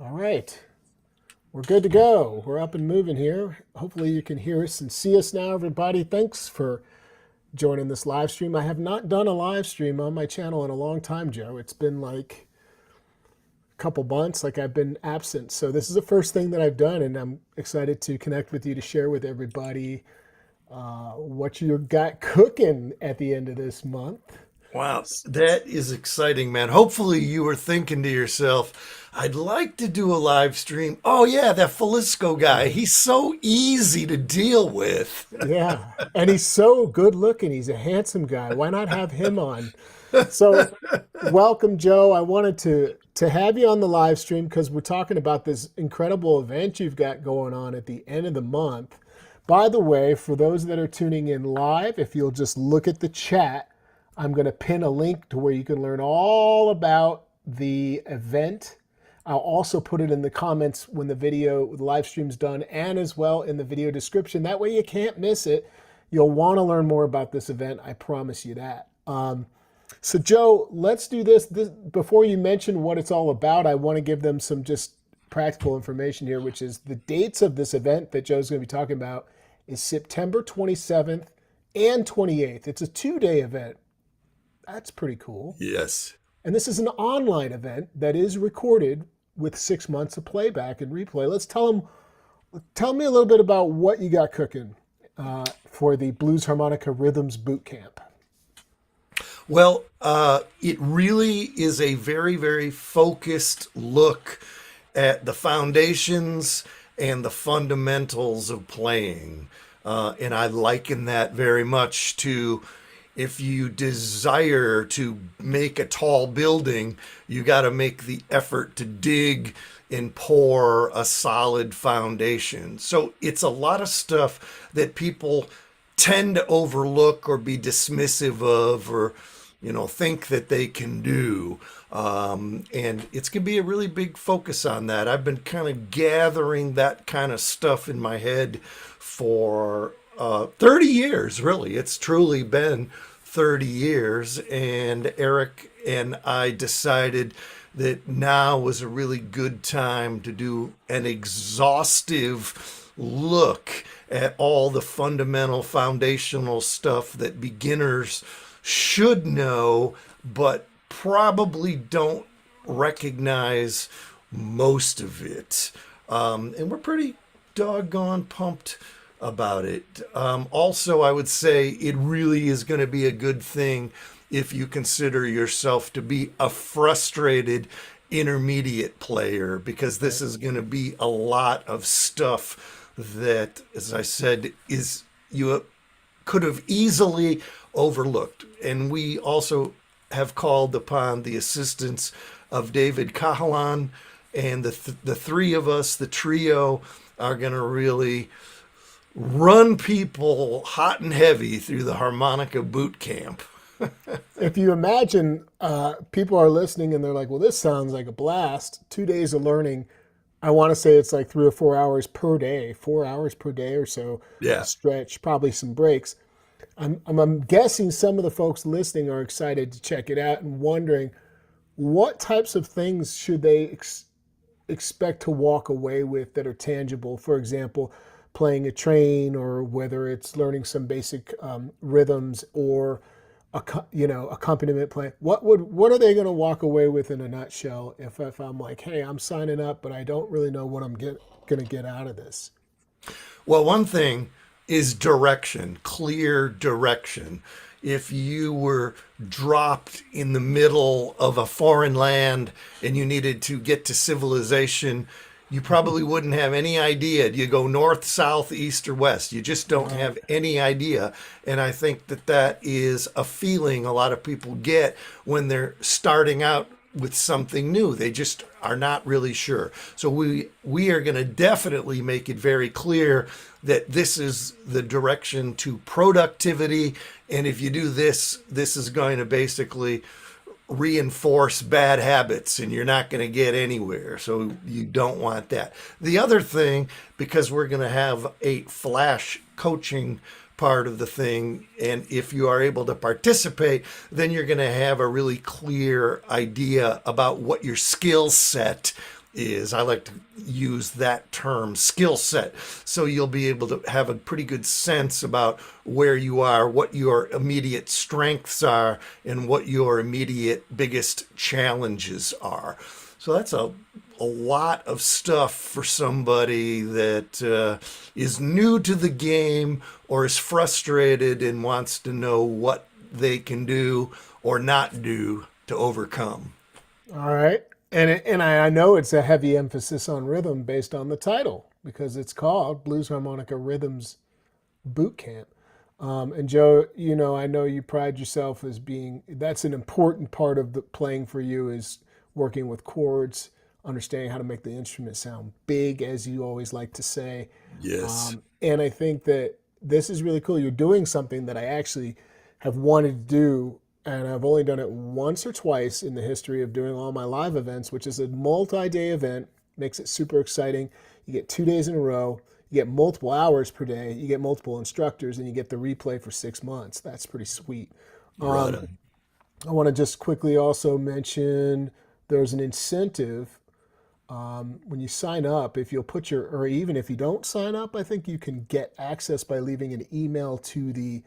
All right, we're good to go. We're up and moving here. Hopefully, you can hear us and see us now, everybody. Thanks for joining this live stream. I have not done a live stream on my channel in a long time, Joe. It's been like a couple months, like I've been absent. So, this is the first thing that I've done, and I'm excited to connect with you to share with everybody what you got cooking at the end of this month. Wow, that is exciting, man. Hopefully, you were thinking to yourself, I'd like to do a live stream. Oh, yeah, that Filsko guy. He's so easy to deal with. Yeah, and he's so good looking. He's a handsome guy. Why not have him on? So, welcome, Joe. I wanted to have you on the live stream because we're talking about this incredible event you've got going on at the end of the month. By the way, for those that are tuning in live, if you'll just look at the chat, I'm going to pin a link to where you can learn all about the event. I'll also put it in the comments when the live stream's done, and as well in the video description. That way you can't miss it. You'll want to learn more about this event. I promise you that. So Joe, let's do this. Before you mention what it's all about, I want to give them some just practical information here, which is the dates of this event that Joe's going to be talking about is September 27th and 28th. It's a 2-day event. That's pretty cool. Yes. And this is an online event that is recorded with 6 months of playback and replay. Tell me a little bit about what you got cooking for the Blues Harmonica Rhythms Bootcamp. Well, it really is a very, very focused look at the foundations and the fundamentals of playing. And I liken that very much to if you desire to make a tall building, you got to make the effort to dig and pour a solid foundation. So it's a lot of stuff that people tend to overlook or be dismissive of, or think that they can do. And it's going to be a really big focus on that. I've been kind of gathering that kind of stuff in my head for 30 years, really. It's truly been 30 years. And Eric and I decided that now was a really good time to do an exhaustive look at all the fundamental foundational stuff that beginners should know, but probably don't recognize most of it. And we're pretty doggone pumped about it. Also, I would say it really is going to be a good thing if you consider yourself to be a frustrated intermediate player, because this is going to be a lot of stuff that, as I said, is you could have easily overlooked. And we also have called upon the assistance of David Cahalan, and the three of us, the trio, are going to really run people hot and heavy through the harmonica boot camp. If you imagine people are listening and they're like, well, this sounds like a blast. 2 days of learning. I want to say it's like 3 or 4 hours per day, 4 hours per day or so, a Yeah. stretch, probably some breaks. I'm guessing some of the folks listening are excited to check it out and wondering what types of things should they expect to walk away with that are tangible. For example, playing a train, or whether it's learning some basic rhythms, or accompaniment playing. What are they going to walk away with in a nutshell? If I'm like, hey, I'm signing up, but I don't really know what I'm going to get out of this. Well, one thing is direction, clear direction. If you were dropped in the middle of a foreign land and you needed to get to civilization, you probably wouldn't have any idea. Do you go north, south, east, or west? You just don't have any idea. And I think that that is a feeling a lot of people get when they're starting out with something new. They just are not really sure. So we are going to definitely make it very clear that this is the direction to productivity. And if you do this, this is going to basically reinforce bad habits, and you're not going to get anywhere. So you don't want that. The other thing, because we're going to have a flash coaching part of the thing, and if you are able to participate, then you're going to have a really clear idea about what your skill set is. I like to use that term, skill set. So you'll be able to have a pretty good sense about where you are, what your immediate strengths are, and what your immediate biggest challenges are. So that's a lot of stuff for somebody that is new to the game or is frustrated and wants to know what they can do or not do to overcome. All right. And I know it's a heavy emphasis on rhythm based on the title because it's called Blues Harmonica Rhythms Boot Camp. And Joe, I know you pride yourself as being, that's an important part of the playing for you is working with chords, understanding how to make the instrument sound big, as you always like to say. Yes. And I think that this is really cool. You're doing something that I actually have wanted to do, and I've only done it once or twice in the history of doing all my live events, which is a multi-day event. Makes it super exciting. You get 2 days in a row. You get multiple hours per day. You get multiple instructors, and you get the replay for 6 months. That's pretty sweet. Right Um, on. I want to just quickly also mention there's an incentive when you sign up. If you'll put your, or even if you don't sign up, I think you can get access by leaving an email to the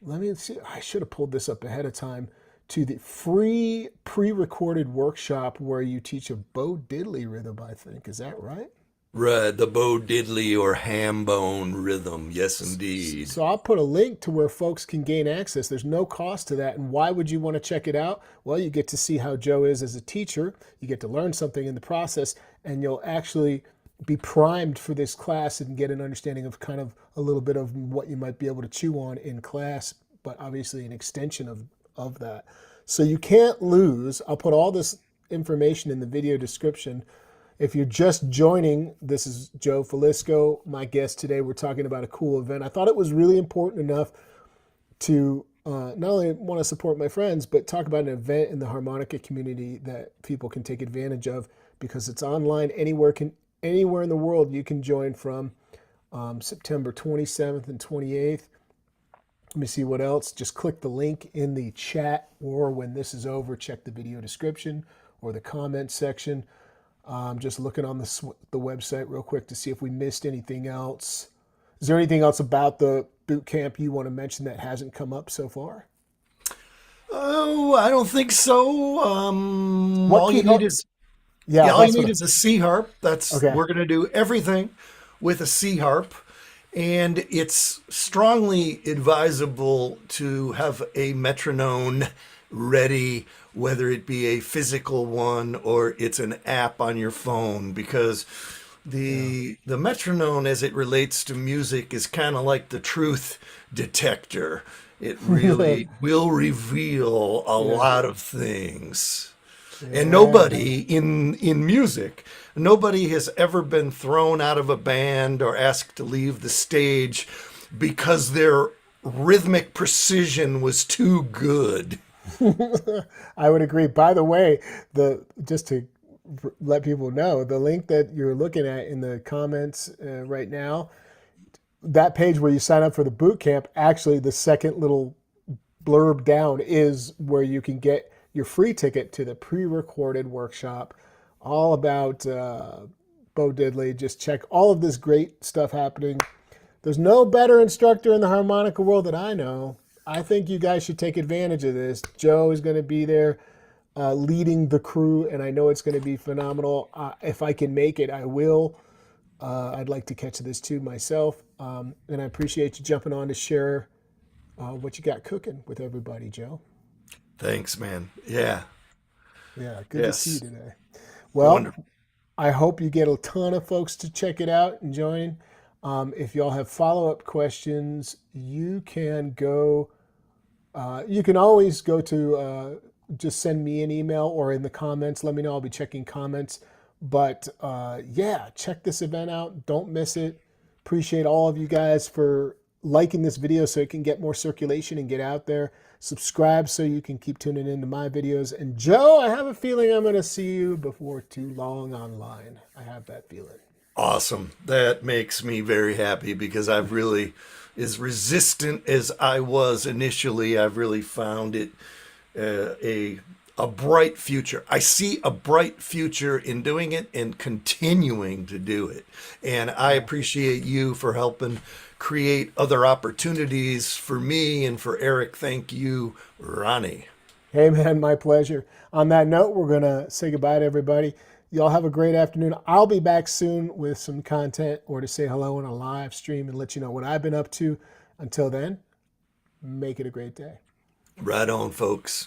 let me see. I should have pulled this up ahead of time to the free pre-recorded workshop where you teach a Bo Diddley rhythm. I think is that right? Right, the Bo Diddley or ham bone rhythm. Yes, indeed. So I'll put a link to where folks can gain access. There's no cost to that. And why would you want to check it out? Well, you get to see how Joe is as a teacher. You get to learn something in the process, and you'll actually be primed for this class and get an understanding of kind of a little bit of what you might be able to chew on in class, but obviously an extension of that. So you can't lose. I'll put all this information in the video description. If you're just joining, this is Joe Filsko, my guest today. We're talking about a cool event. I thought it was really important enough to not only want to support my friends, but talk about an event in the harmonica community that people can take advantage of because it's online anywhere in the world you can join from. September 27th and 28th. Let me see what else. Just click the link in the chat, or when this is over, check the video description or the comment section. Just looking on the website real quick to see if we missed anything else. Is there anything else about the boot camp you want to mention that hasn't come up so far? Oh, I don't think so. What All you key? need is Yeah, Yeah, all you that's need what. is a C harp. That's Okay. We're going to do everything with a C harp, and it's strongly advisable to have a metronome ready, whether it be a physical one or it's an app on your phone, because Yeah. the metronome as it relates to music is kind of like the truth detector. It really will reveal a Yeah. lot of things. And Yeah. nobody in music, nobody has ever been thrown out of a band or asked to leave the stage because their rhythmic precision was too good. I would agree. By the way, the just to let people know, the link that you're looking at in the comments right now, that page where you sign up for the boot camp, actually the second little blurb down is where you can get your free ticket to the pre-recorded workshop all about Bo Diddley. Just check all of this great stuff happening. There's no better instructor in the harmonica world that I know. I think you guys should take advantage of this. Joe is going to be there leading the crew, and I know it's going to be phenomenal. If I can make it, I will. I'd like to catch this too myself. And I appreciate you jumping on to share what you got cooking with everybody, Joe. Thanks, man. Yeah. Yeah, good to see you Yes. today. Well, Wonderful. I hope you get a ton of folks to check it out and join. If y'all have follow-up questions, you can go. You can always go to just send me an email or in the comments. Let me know. I'll be checking comments. But yeah, check this event out. Don't miss it. Appreciate all of you guys for liking this video so it can get more circulation and get out there. Subscribe so you can keep tuning into my videos. And Joe, I have a feeling I'm going to see you before too long online. I have that feeling. Awesome. That makes me very happy because I've really, as resistant as I was initially, I've really found it a a bright future. I see a bright future in doing it and continuing to do it. And I appreciate you for helping create other opportunities for me and for Eric. Thank you, Ronnie. Hey, man, my pleasure. On that note, we're going to say goodbye to everybody. Y'all have a great afternoon. I'll be back soon with some content or to say hello on a live stream and let you know what I've been up to. Until then, make it a great day. Right on, folks.